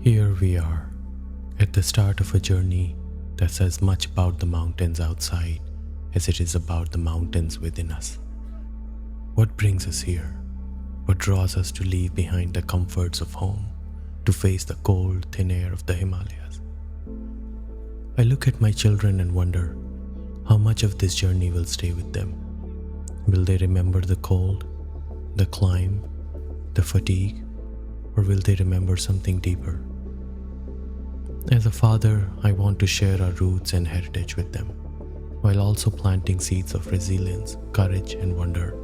Here we are, at the start of a journey that's as much about the mountains outside as it is about the mountains within us. What brings us here? What draws us to leave behind the comforts of home, to face the cold, thin air of the Himalayas? I look at my children and wonder how much of this journey will stay with them. Will they remember the cold, the climb, the fatigue, or will they remember something deeper? As a father, I want to share our roots and heritage with them, while also planting seeds of resilience, courage, and wonder.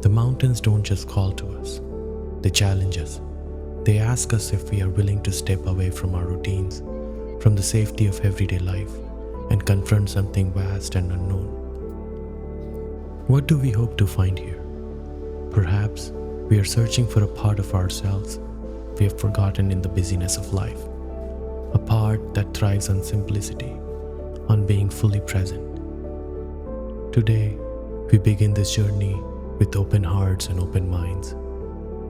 The mountains don't just call to us, they challenge us. They ask us if we are willing to step away from our routines, from the safety of everyday life, and confront something vast and unknown. What do we hope to find here? Perhaps we are searching for a part of ourselves we have forgotten in the busyness of life. A part that thrives on simplicity, on being fully present. Today, we begin this journey with open hearts and open minds,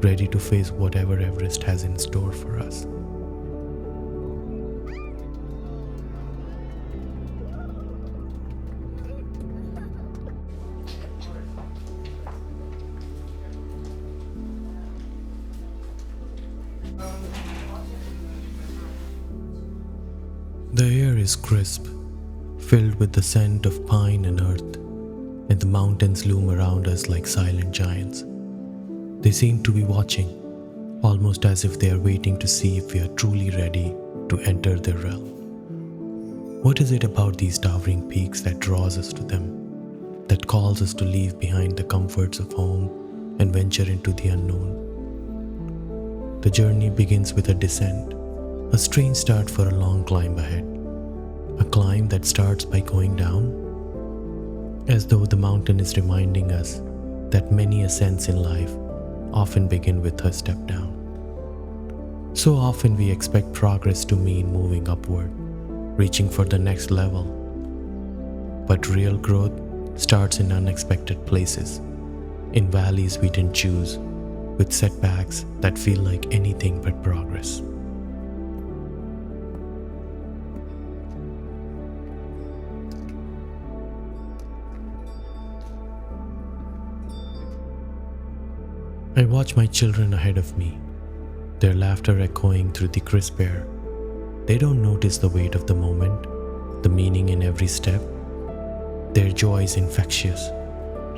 ready to face whatever Everest has in store for us. The air is crisp, filled with the scent of pine and earth, and the mountains loom around us like silent giants. They seem to be watching, almost as if they are waiting to see if we are truly ready to enter their realm. What is it about these towering peaks that draws us to them, that calls us to leave behind the comforts of home and venture into the unknown? The journey begins with a descent, a strange start for a long climb ahead. A climb that starts by going down, as though the mountain is reminding us that many ascents in life often begin with a step down. So often we expect progress to mean moving upward, reaching for the next level. But real growth starts in unexpected places, in valleys we didn't choose, with setbacks that feel like anything but progress. I watch my children ahead of me, their laughter echoing through the crisp air. They don't notice the weight of the moment, the meaning in every step. Their joy is infectious,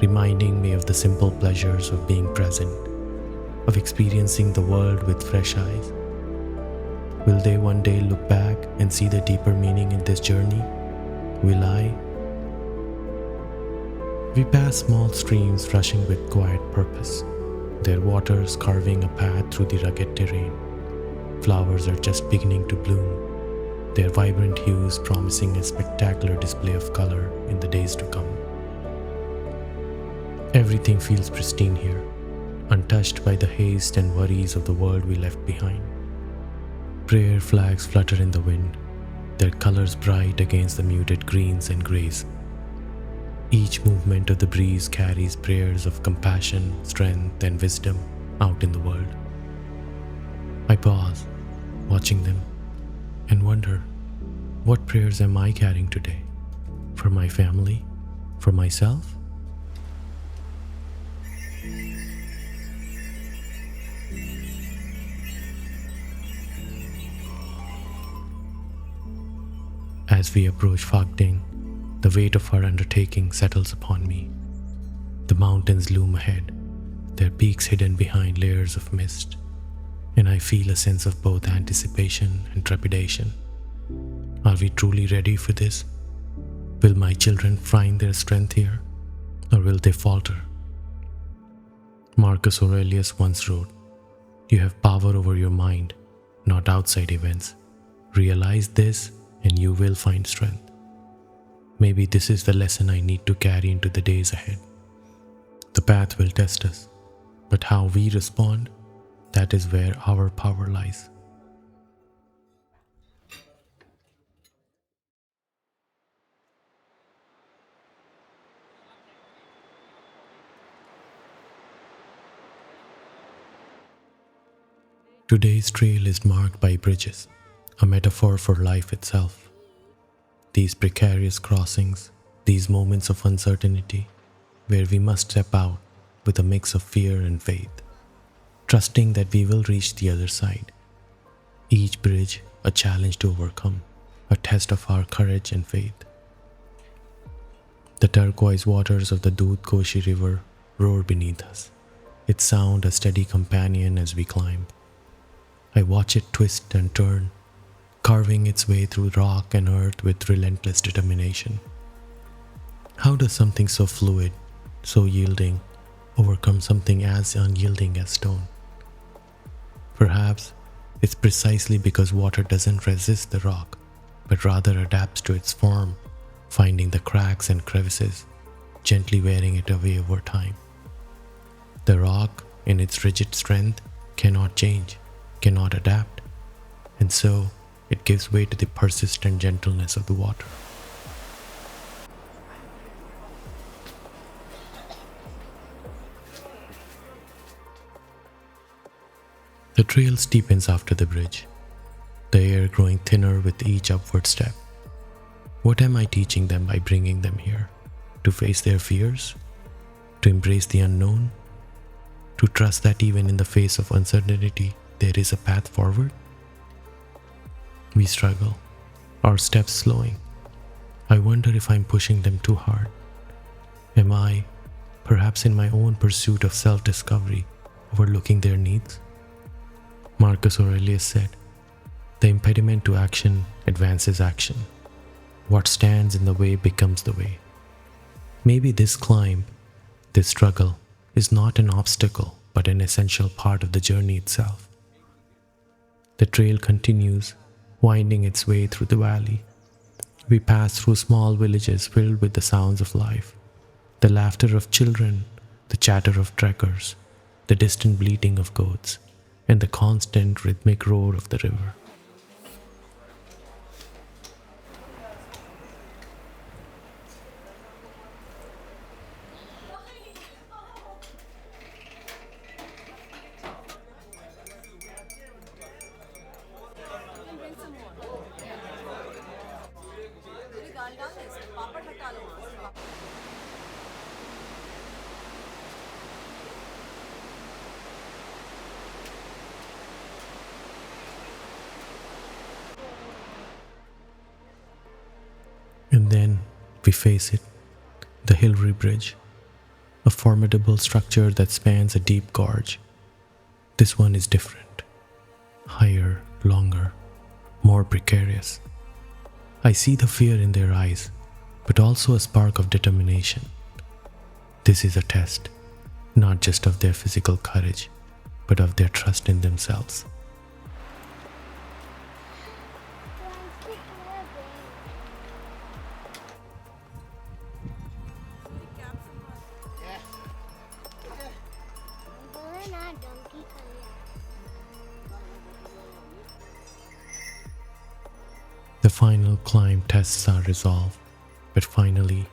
reminding me of the simple pleasures of being present, of experiencing the world with fresh eyes. Will they one day look back and see the deeper meaning in this journey? Will I? We pass small streams rushing with quiet purpose, their waters carving a path through the rugged terrain. Flowers are just beginning to bloom, their vibrant hues promising a spectacular display of color in the days to come. Everything feels pristine here, untouched by the haste and worries of the world we left behind. Prayer flags flutter in the wind, their colors bright against the muted greens and grays. Each movement of the breeze carries prayers of compassion, strength, and wisdom out in the world. I pause, watching them, and wonder, what prayers am I carrying today? For my family? For myself? As we approach Phakding, the weight of our undertaking settles upon me. The mountains loom ahead, their peaks hidden behind layers of mist, and I feel a sense of both anticipation and trepidation. Are we truly ready for this? Will my children find their strength here, or will they falter? Marcus Aurelius once wrote, "You have power over your mind, not outside events. Realize this and you will find strength." Maybe this is the lesson I need to carry into the days ahead. The path will test us, but how we respond, that is where our power lies. Today's trail is marked by bridges, a metaphor for life itself. These precarious crossings, these moments of uncertainty, where we must step out with a mix of fear and faith, trusting that we will reach the other side. Each bridge a challenge to overcome, a test of our courage and faith. The turquoise waters of the Dingboche River roar beneath us, its sound a steady companion as we climb. I watch it twist and turn, carving its way through rock and earth with relentless determination. How does something so fluid, so yielding, overcome something as unyielding as stone? Perhaps it's precisely because water doesn't resist the rock, but rather adapts to its form, finding the cracks and crevices, gently wearing it away over time. The rock, in its rigid strength, cannot change, cannot adapt, and so it gives way to the persistent gentleness of the water. The trail steepens after the bridge, the air growing thinner with each upward step. What am I teaching them by bringing them here? To face their fears? To embrace the unknown? To trust that even in the face of uncertainty, there is a path forward? We struggle, our steps slowing. I wonder if I'm pushing them too hard. Am I, perhaps in my own pursuit of self-discovery, overlooking their needs? Marcus Aurelius said, "The impediment to action advances action. What stands in the way becomes the way." Maybe this climb, this struggle, is not an obstacle but an essential part of the journey itself. The trail continues, winding its way through the valley. We pass through small villages filled with the sounds of life, the laughter of children, the chatter of trekkers, the distant bleating of goats, and the constant rhythmic roar of the river. And then we face it, the Hillary Bridge, a formidable structure that spans a deep gorge. This one is different, higher, longer, more precarious. I see the fear in their eyes, but also a spark of determination. This is a test, not just of their physical courage, but of their trust in themselves. The final climb tests our resolve, but finally,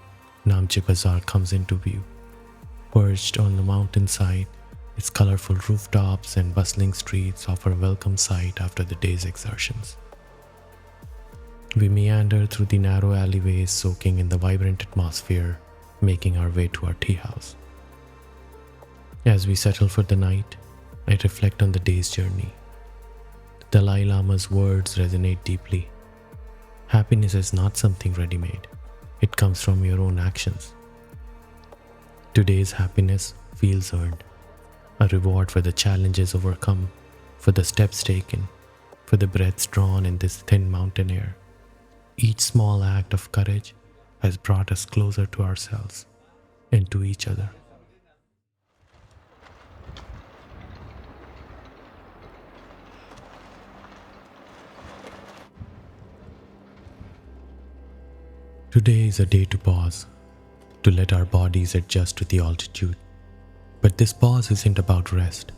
Namche Bazaar comes into view. Perched on the mountainside, its colorful rooftops and bustling streets offer a welcome sight after the day's exertions. We meander through the narrow alleyways, soaking in the vibrant atmosphere, making our way to our tea house. As we settle for the night, I reflect on the day's journey. The Dalai Lama's words resonate deeply. Happiness is not something ready-made. It comes from your own actions. Today's happiness feels earned, a reward for the challenges overcome, for the steps taken, for the breaths drawn in this thin mountain air. Each small act of courage has brought us closer to ourselves and to each other. Today is a day to pause, to let our bodies adjust to the altitude. But this pause isn't about rest,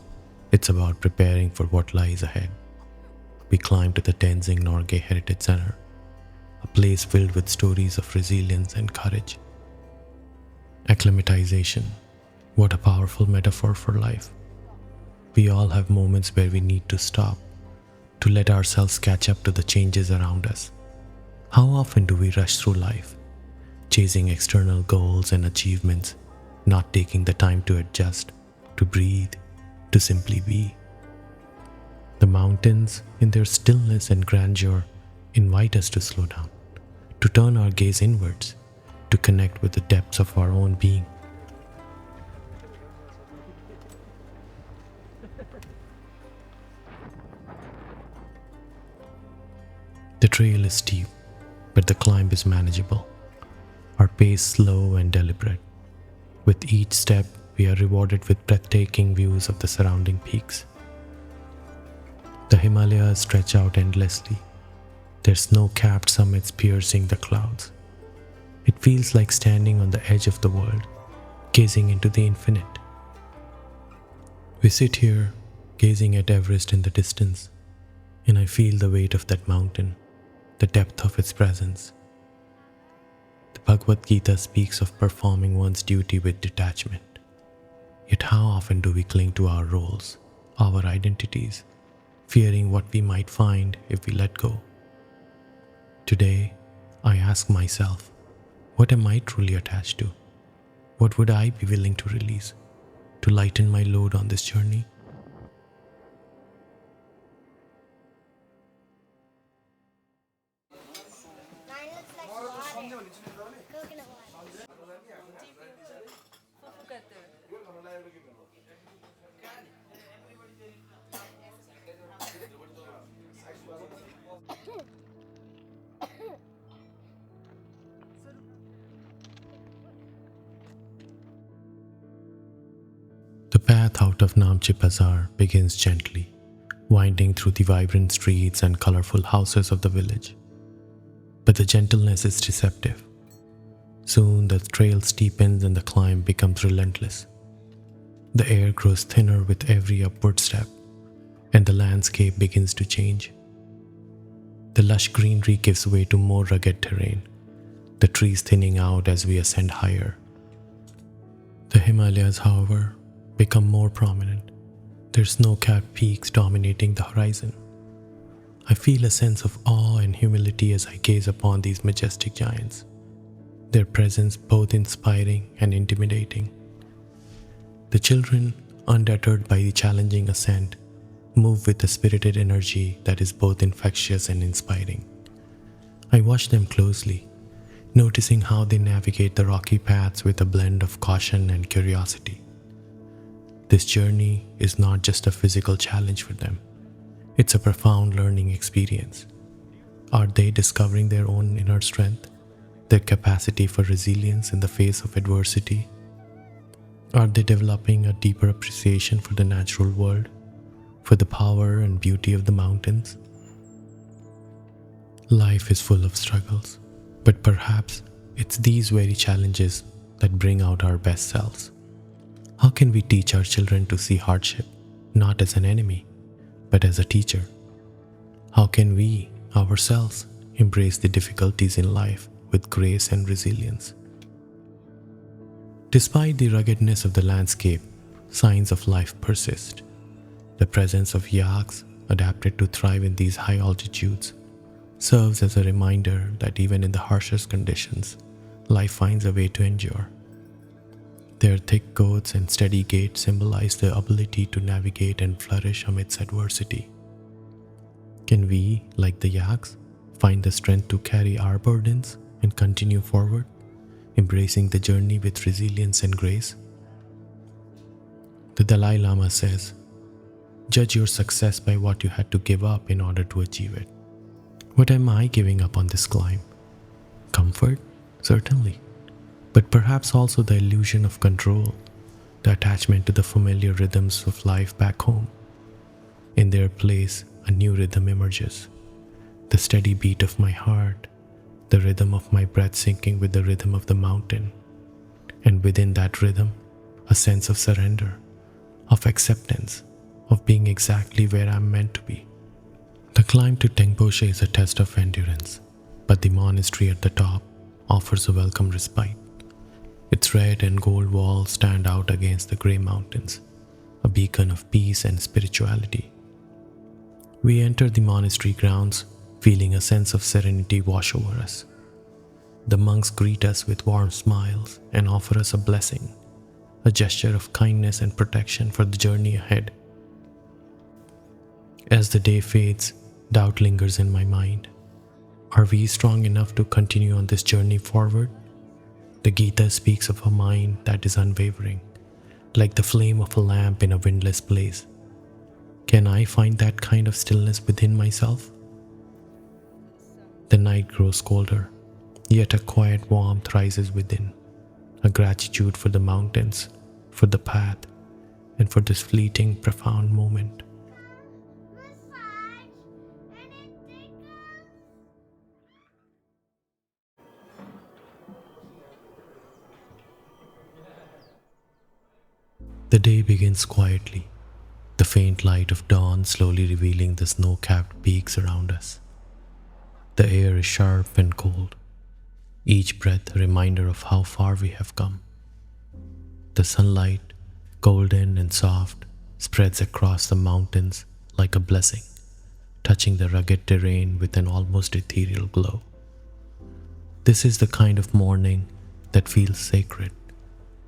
it's about preparing for what lies ahead. We climb to the Tenzing Norgay Heritage Center, a place filled with stories of resilience and courage. Acclimatization, what a powerful metaphor for life. We all have moments where we need to stop, to let ourselves catch up to the changes around us. How often do we rush through life, chasing external goals and achievements, not taking the time to adjust, to breathe, to simply be? The mountains, in their stillness and grandeur, invite us to slow down, to turn our gaze inwards, to connect with the depths of our own being. The trail is steep, but the climb is manageable. Our pace slow and deliberate. With each step, we are rewarded with breathtaking views of the surrounding peaks. The Himalayas stretch out endlessly, their snow-capped summits piercing the clouds. It feels like standing on the edge of the world, gazing into the infinite. We sit here, gazing at Everest in the distance, and I feel the weight of that mountain, the depth of its presence. The Bhagavad Gita speaks of performing one's duty with detachment. Yet how often do we cling to our roles, our identities, fearing what we might find if we let go? Today, I ask myself, what am I truly attached to? What would I be willing to release, to lighten my load on this journey? The path out of Namche Bazaar begins gently, winding through the vibrant streets and colorful houses of the village. But the gentleness is deceptive. Soon the trail steepens and the climb becomes relentless. The air grows thinner with every upward step, and the landscape begins to change. The lush greenery gives way to more rugged terrain, the trees thinning out as we ascend higher. The Himalayas, however, become more prominent, their snow-capped peaks dominating the horizon. I feel a sense of awe and humility as I gaze upon these majestic giants, their presence both inspiring and intimidating. The children, undeterred by the challenging ascent, move with a spirited energy that is both infectious and inspiring. I watch them closely, noticing how they navigate the rocky paths with a blend of caution and curiosity. This journey is not just a physical challenge for them, it's a profound learning experience. Are they discovering their own inner strength, their capacity for resilience in the face of adversity? Are they developing a deeper appreciation for the natural world, for the power and beauty of the mountains? Life is full of struggles, but perhaps it's these very challenges that bring out our best selves. How can we teach our children to see hardship not as an enemy, but as a teacher? How can we, ourselves, embrace the difficulties in life with grace and resilience? Despite the ruggedness of the landscape, signs of life persist. The presence of yaks, adapted to thrive in these high altitudes, serves as a reminder that even in the harshest conditions, life finds a way to endure. Their thick coats and steady gait symbolize their ability to navigate and flourish amidst adversity. Can we, like the yaks, find the strength to carry our burdens and continue forward, embracing the journey with resilience and grace? The Dalai Lama says, "Judge your success by what you had to give up in order to achieve it." What am I giving up on this climb? Comfort? Certainly. But perhaps also the illusion of control, the attachment to the familiar rhythms of life back home. In their place, a new rhythm emerges. The steady beat of my heart, the rhythm of my breath syncing with the rhythm of the mountain. And within that rhythm, a sense of surrender, of acceptance, of being exactly where I'm meant to be. The climb to Tengboche is a test of endurance, but the monastery at the top offers a welcome respite. Its red and gold walls stand out against the grey mountains, a beacon of peace and spirituality. We enter the monastery grounds, feeling a sense of serenity wash over us. The monks greet us with warm smiles and offer us a blessing, a gesture of kindness and protection for the journey ahead. As the day fades, doubt lingers in my mind. Are we strong enough to continue on this journey forward? The Gita speaks of a mind that is unwavering, like the flame of a lamp in a windless place. Can I find that kind of stillness within myself? The night grows colder, yet a quiet warmth rises within, a gratitude for the mountains, for the path, and for this fleeting, profound moment. The day begins quietly, the faint light of dawn slowly revealing the snow-capped peaks around us. The air is sharp and cold, each breath a reminder of how far we have come. The sunlight, golden and soft, spreads across the mountains like a blessing, touching the rugged terrain with an almost ethereal glow. This is the kind of morning that feels sacred,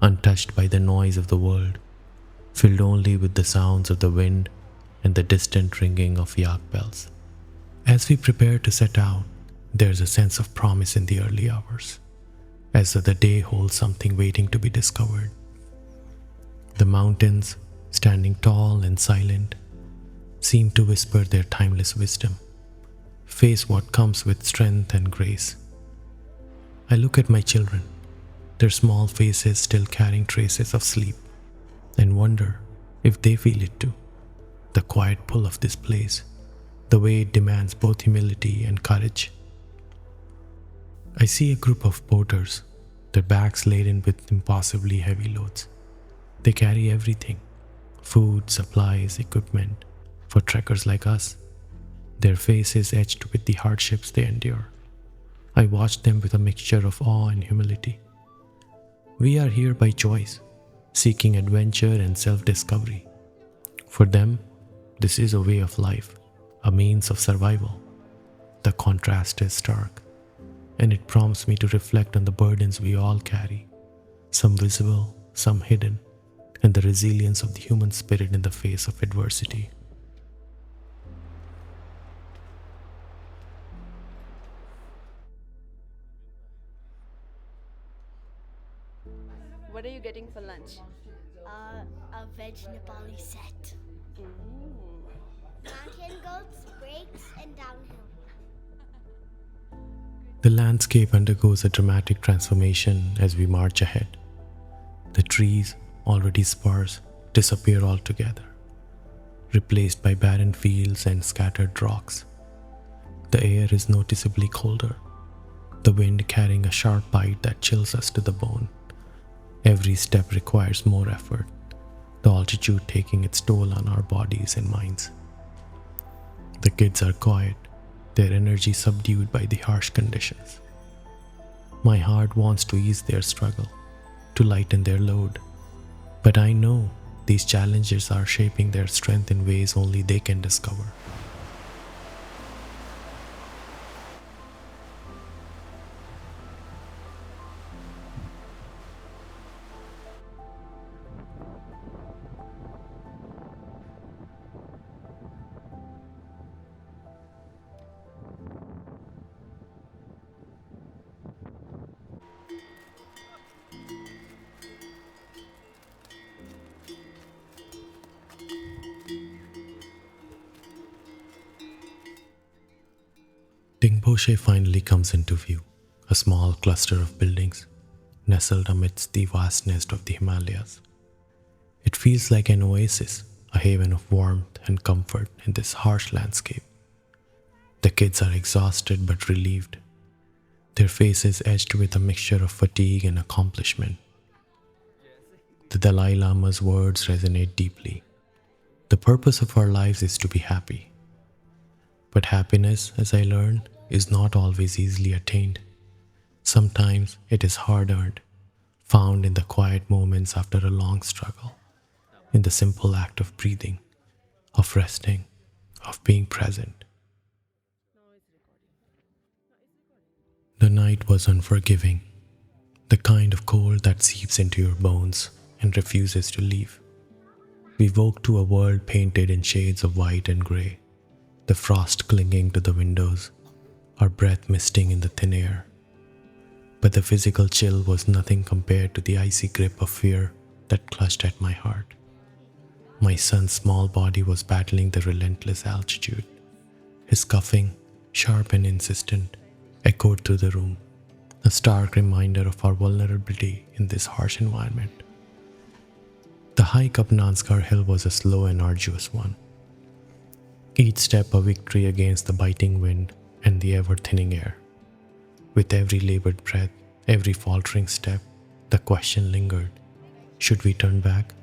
untouched by the noise of the world, filled only with the sounds of the wind and the distant ringing of yak bells. As we prepare to set out, there's a sense of promise in the early hours, as though the day holds something waiting to be discovered. The mountains, standing tall and silent, seem to whisper their timeless wisdom. Face what comes with strength and grace. I look at my children, their small faces still carrying traces of sleep, and wonder if they feel it too. The quiet pull of this place, the way it demands both humility and courage. I see a group of porters, their bags laden with impossibly heavy loads. They carry everything: food, supplies, equipment, for trekkers like us. Their faces etched with the hardships they endure. I watch them with a mixture of awe and humility. We are here by choice, seeking adventure and self-discovery. For them, this is a way of life, a means of survival. The contrast is stark, and it prompts me to reflect on the burdens we all carry, some visible, some hidden, and the resilience of the human spirit in the face of adversity. What are you getting for lunch? A veg Nepali set. Mountain goats, breaks, and downhill. The landscape undergoes a dramatic transformation as we march ahead. The trees, already sparse, disappear altogether, replaced by barren fields and scattered rocks. The air is noticeably colder, the wind carrying a sharp bite that chills us to the bone. Every step requires more effort, the altitude taking its toll on our bodies and minds. The kids are quiet, their energy subdued by the harsh conditions. My heart wants to ease their struggle, to lighten their load, but I know these challenges are shaping their strength in ways only they can discover. Dingboche finally comes into view, a small cluster of buildings nestled amidst the vastness of the Himalayas. It feels like an oasis, a haven of warmth and comfort in this harsh landscape. The kids are exhausted but relieved, their faces edged with a mixture of fatigue and accomplishment. The Dalai Lama's words resonate deeply. The purpose of our lives is to be happy. But happiness, as I learned, is not always easily attained. Sometimes it is hard earned, found in the quiet moments after a long struggle. in the simple act of breathing, of resting, of being present. The night was unforgiving, the kind of cold that seeps into your bones and refuses to leave. We woke to a world painted in shades of white and grey, the frost clinging to the windows, our breath misting in the thin air. But the physical chill was nothing compared to the icy grip of fear that clutched at my heart. My son's small body was battling the relentless altitude. His coughing, sharp and insistent, echoed through the room, a stark reminder of our vulnerability in this harsh environment. The hike up Nanskar Hill was a slow and arduous one. Each step a victory against the biting wind and the ever-thinning air. With every labored breath, every faltering step, the question lingered, should we turn back?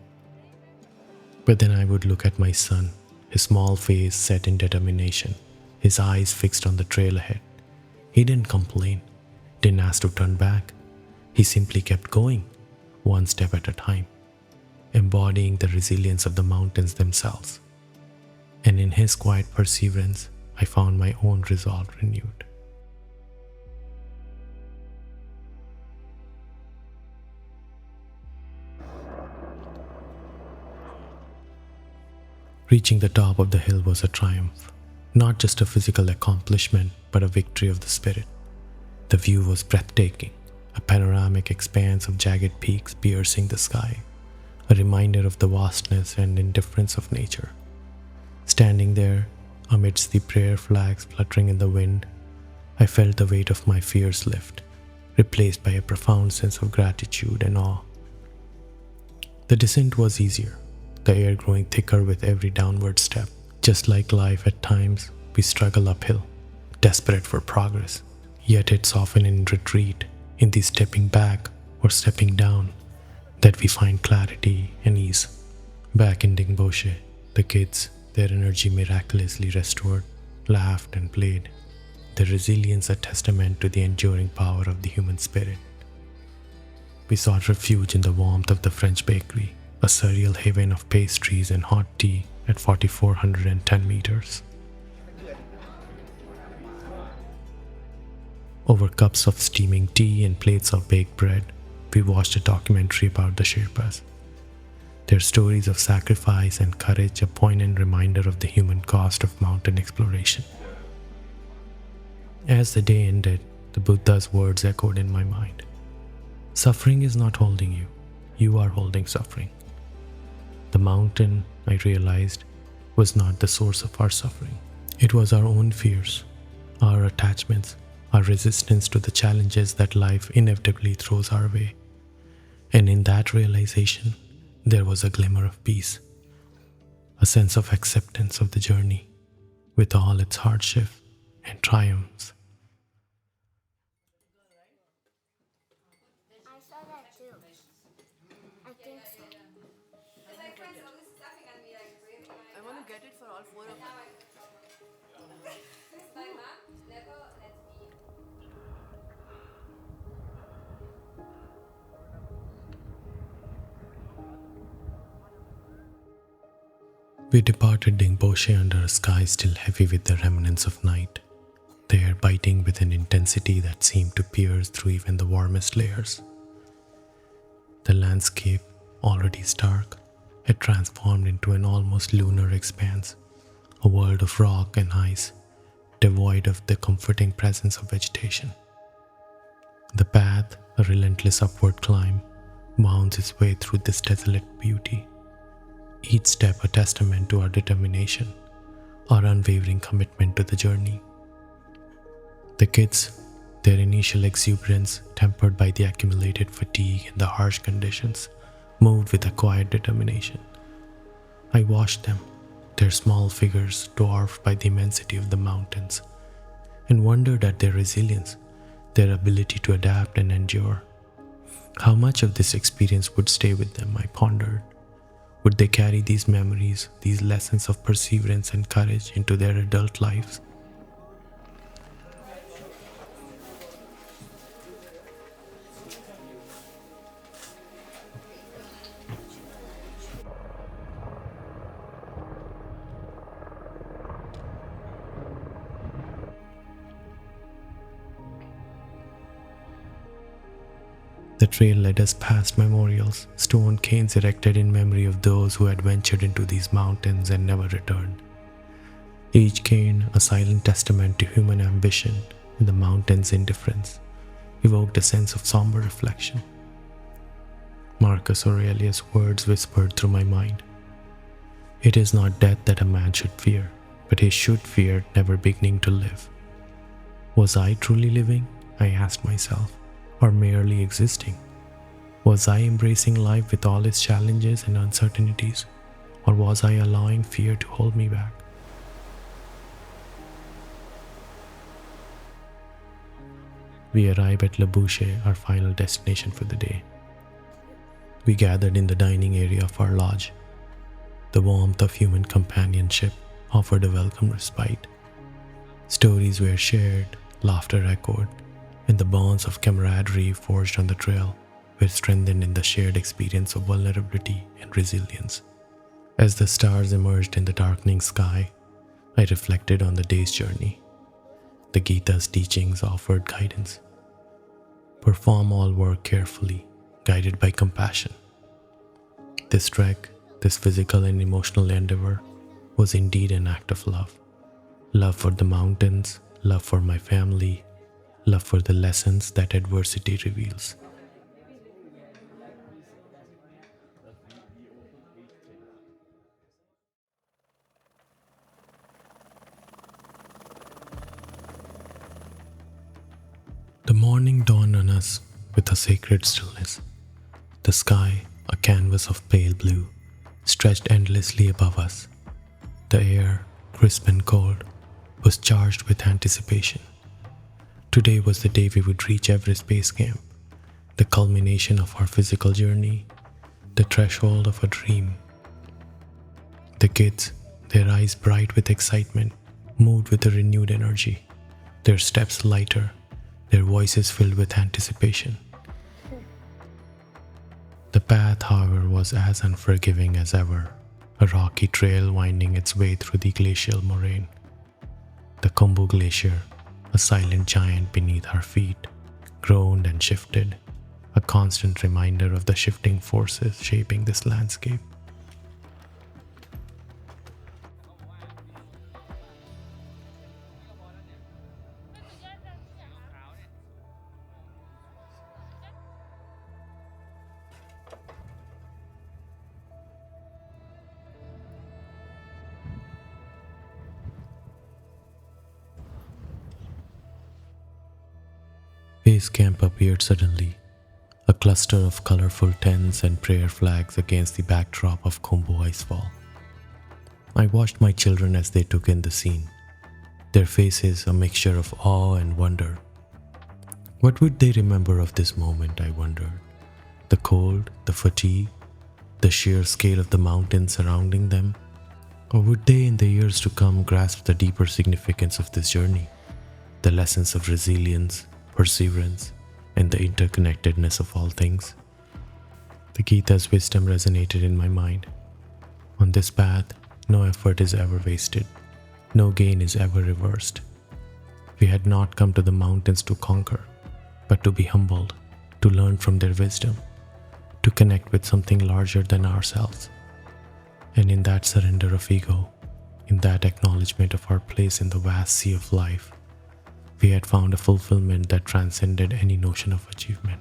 But then I would look at my son, his small face set in determination, his eyes fixed on the trail ahead. He didn't complain, didn't ask to turn back. He simply kept going, one step at a time, embodying the resilience of the mountains themselves. And in his quiet perseverance, I found my own resolve renewed. Reaching the top of the hill was a triumph, not just a physical accomplishment, but a victory of the spirit. The view was breathtaking, a panoramic expanse of jagged peaks piercing the sky, a reminder of the vastness and indifference of nature. Standing there, amidst the prayer flags fluttering in the wind, I felt the weight of my fears lift, replaced by a profound sense of gratitude and awe. The descent was easier, the air growing thicker with every downward step. Just like life at times, we struggle uphill, desperate for progress. Yet it's often in retreat, in the stepping back or stepping down, that we find clarity and ease. Back in Dingboche, the kids, their energy miraculously restored, laughed and played, their resilience a testament to the enduring power of the human spirit. We sought refuge in the warmth of the French bakery, a surreal haven of pastries and hot tea at 4,410 meters. Over cups of steaming tea and plates of baked bread, we watched a documentary about the Sherpas. Their stories of sacrifice and courage, a poignant reminder of the human cost of mountain exploration. As the day ended, the Buddha's words echoed in my mind. Suffering is not holding you, you are holding suffering. The mountain, I realized, was not the source of our suffering. It was our own fears, our attachments, our resistance to the challenges that life inevitably throws our way. And in that realization, there was a glimmer of peace, a sense of acceptance of the journey, with all its hardship and triumphs. I saw that too. I think so. I want to get it for all four of us. We departed Dingboche under a sky still heavy with the remnants of night, the air biting with an intensity that seemed to pierce through even the warmest layers. The landscape, already stark, had transformed into an almost lunar expanse, a world of rock and ice, devoid of the comforting presence of vegetation. The path, a relentless upward climb, wounds its way through this desolate beauty, each step a testament to our determination, our unwavering commitment to the journey. The kids, their initial exuberance tempered by the accumulated fatigue and the harsh conditions, moved with a quiet determination. I watched them, their small figures dwarfed by the immensity of the mountains, and wondered at their resilience, their ability to adapt and endure. How much of this experience would stay with them, I pondered. Would they carry these memories, these lessons of perseverance and courage into their adult lives? The trail led us past memorials, stone cairns erected in memory of those who had ventured into these mountains and never returned. Each cairn, a silent testament to human ambition and the mountain's indifference, evoked a sense of somber reflection. Marcus Aurelius' words whispered through my mind. It is not death that a man should fear, but he should fear never beginning to live. Was I truly living? I asked myself, or merely existing? Was I embracing life with all its challenges and uncertainties, or was I allowing fear to hold me back? We arrived at Lobuche, our final destination for the day. We gathered in the dining area of our lodge. The warmth of human companionship offered a welcome respite. Stories were shared, laughter echoed, and the bonds of camaraderie forged on the trail were strengthened in the shared experience of vulnerability and resilience. As the stars emerged in the darkening sky, I reflected on the day's journey. The Gita's teachings offered guidance. Perform all work carefully, guided by compassion. This trek, this physical and emotional endeavor, was indeed an act of love. Love for the mountains, love for my family, love for the lessons that adversity reveals. The morning dawned on us with a sacred stillness. The sky, a canvas of pale blue, stretched endlessly above us. The air, crisp and cold, was charged with anticipation. Today was the day we would reach Everest Base Camp, the culmination of our physical journey, the threshold of a dream. The kids, their eyes bright with excitement, moved with a renewed energy, their steps lighter, their voices filled with anticipation. The path, however, was as unforgiving as ever, a rocky trail winding its way through the glacial moraine. The Khumbu Glacier, a silent giant beneath our feet, groaned and shifted, a constant reminder of the shifting forces shaping this landscape. Base camp appeared suddenly, a cluster of colorful tents and prayer flags against the backdrop of Khumbu icefall. I watched my children as they took in the scene, their faces a mixture of awe and wonder. What would they remember of this moment, I wondered? The cold, the fatigue, the sheer scale of the mountain surrounding them? Or would they, in the years to come, grasp the deeper significance of this journey, the lessons of resilience, perseverance, and the interconnectedness of all things? The Gita's wisdom resonated in my mind. On this path, no effort is ever wasted, no gain is ever reversed. We had not come to the mountains to conquer, but to be humbled, to learn from their wisdom, to connect with something larger than ourselves. And in that surrender of ego, in that acknowledgement of our place in the vast sea of life, we had found a fulfillment that transcended any notion of achievement.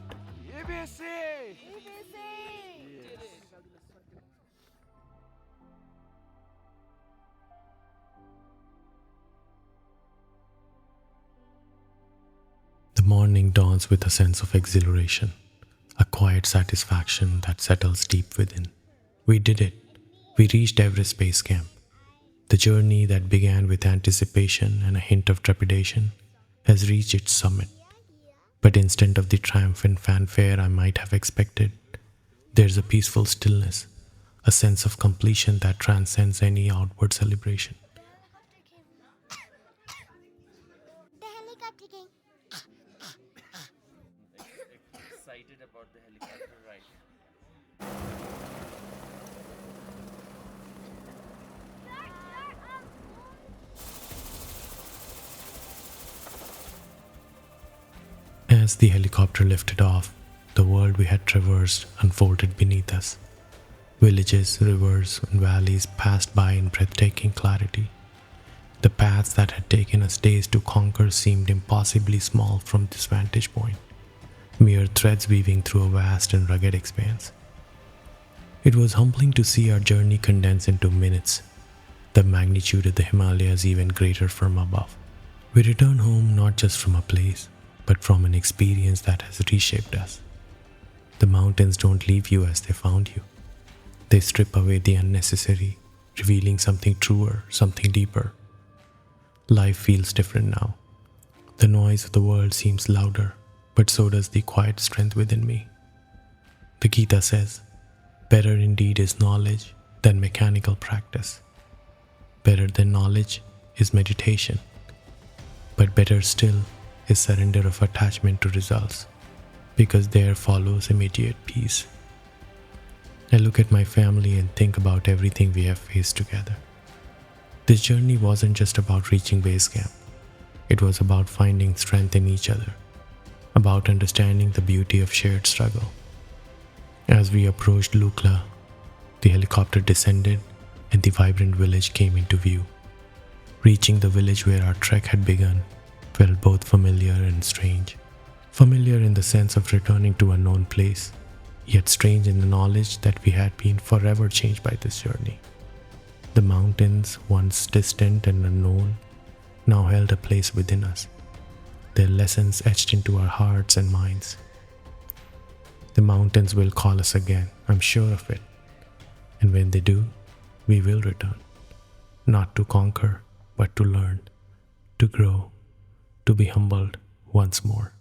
The morning dawns with a sense of exhilaration, a quiet satisfaction that settles deep within. We did it. We reached Everest Base Camp. The journey that began with anticipation and a hint of trepidation has reached its summit. But instead of the triumphant fanfare I might have expected, there's a peaceful stillness, a sense of completion that transcends any outward celebration. The helicopter came. Excited about the helicopter ride. As the helicopter lifted off, the world world we had traversed unfolded beneath us. Villages, rivers, and valleys passed by in breathtaking clarity. The paths that had taken us days to conquer seemed impossibly small from this vantage point, mere threads weaving through a vast and rugged expanse. It was humbling to see our journey condense into minutes, the magnitude of the Himalayas even greater from above. We return home not just from a place, but from an experience that has reshaped us. The mountains don't leave you as they found you. They strip away the unnecessary, revealing something truer, something deeper. Life feels different now. The noise of the world seems louder, but so does the quiet strength within me. The Gita says, "Better indeed is knowledge than mechanical practice. Better than knowledge is meditation. But better still is surrender of attachment to results, because there follows immediate peace." I look at my family and think about everything we have faced together. This journey wasn't just about reaching base camp. It was about finding strength in each other, about understanding the beauty of shared struggle. As we approached Lukla, the helicopter descended and the vibrant village came into view. Reaching the village where our trek had begun felt both familiar and strange. Familiar in the sense of returning to a known place, yet strange in the knowledge that we had been forever changed by this journey. The mountains, once distant and unknown, now held a place within us, their lessons etched into our hearts and minds. The mountains will call us again, I'm sure of it. And when they do, we will return, not to conquer, but to learn, to grow, to be humbled once more.